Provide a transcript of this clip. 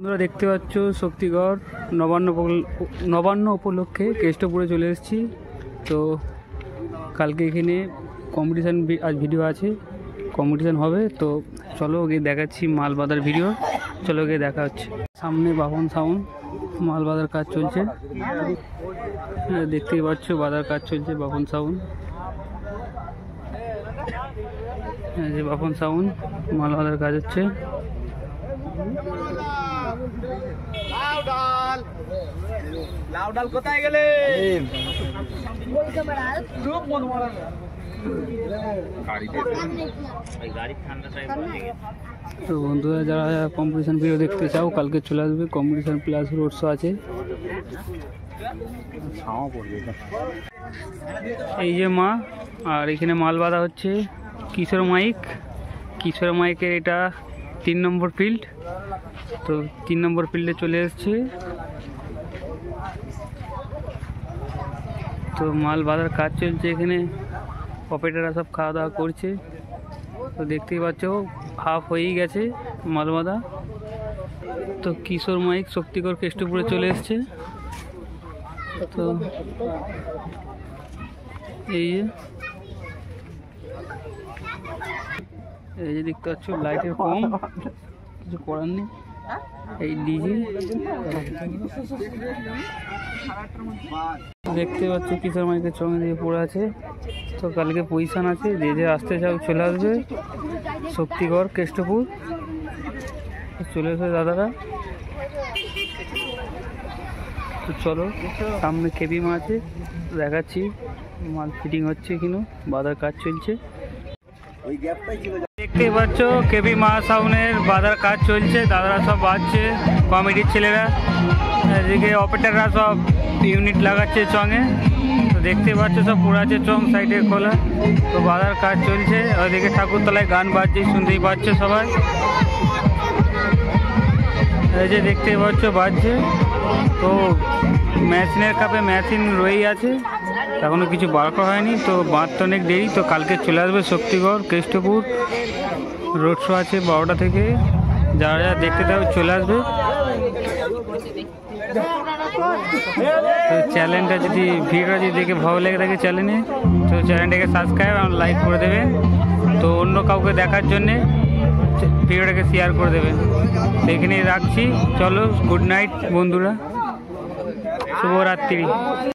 তোমরা দেখতে পাচ্ছ শক্তিগড় নবান্ন উপলক্ষে কেষ্টপুরে চলে এসেছি। তো কালকে এখানে কম্পিটিশান আজ ভিডিও আছে, কম্পিটিশান হবে। তো চলো গিয়ে দেখাচ্ছি মাল বাঁধার ভিডিও। চলো গিয়ে দেখা হচ্ছে। সামনে বাপন সাউন্ড মাল বাঁধার কাজ চলছে, দেখতেই পাচ্ছ বাঁধার কাজ চলছে। বাপন সাউন্ড, যে বাপন সাউন্ড মাল বাঁধার কাজ হচ্ছে। কোথায় গেলে? তো বন্ধুরা, যারা কম্পিটিশন ভিডিও দেখতে চাও কালকে চলে আসবে। কম্পিটিশন প্লাস রোড শো আছে। এই যে মা, আর এখানে মাল বাঁধা হচ্ছে কিশোর মাইকের এটা 3 নম্বর ফিল্ড। তো 3 নম্বর ফিল্ডে চলে এসছে। তো মাল বাঁধার কাজ চলছে এখানে, অপারেটররা সব খাওয়া দাওয়া করছে। তো দেখতেই পাচ্ছ হাফ হয়েই গেছে মাল বাঁধা। তো কিশোর মাইক শক্তিগড় কেষ্টপুরে চলে এসছে। তো এই যে দেখতে পাচ্ছ লাইটের কম, কিছু করার নেই। এই ডিজে দেখতে পাচ্ছ কিশোর মাইকের সঙ্গে দিয়ে পড়ে আছে। তো কালকে পজিশন আছে, যে আসতে চাও চলে আসবে শক্তিগড় কেষ্টপুর। চলে আসবে দাদারা। তো চলো, সামনে কেবি মা আছে, দেখাচ্ছি মাল ফিটিং হচ্ছে, কিন্তু বাঁধার কাজ চলছে। দেখতে পাচ্ছ কেবি মা সাউন্ডের বাঁধার কাজ চলছে। দাদারা সব বাজছে, কমিটির ছেলেরা। এদিকে অপারেটররা সব ইউনিট লাগাচ্ছে চঙে। তো দেখতে পাচ্ছ সব পুরাছে চং সাইডে খোলা। তো বাঁধার কাজ চলছে। ওইদিকে ঠাকুরতলায় গান বাজছে, শুনতেই পাচ্ছে সবাই। এই যে দেখতে পাচ্ছ বাজছে। তো মেশিনের কাপে মেশিন রয়েই আছে, এখনো কিছু বার করা হয়নি। তো বাঁধতে অনেক দেরি। তো কালকে চলে আসবে শক্তিগড় কেষ্টপুর, রোড শো আছে 12টা থেকে। যারা দেখতে চাও চলে আসবে। তো চ্যানেলটা যদি ভিডিওটা যদি দেখে ভালো লেগে থাকে চ্যানেলে, তো চ্যানেলটাকে সাবস্ক্রাইব আর লাইক করে দেবেন। তো অন্য কাউকে দেখার জন্যে ভিডিওটাকে শেয়ার করে দেবেন। তো এখানেই রাখছি। চলো, গুড নাইট বন্ধুরা, শুভরাত্রি।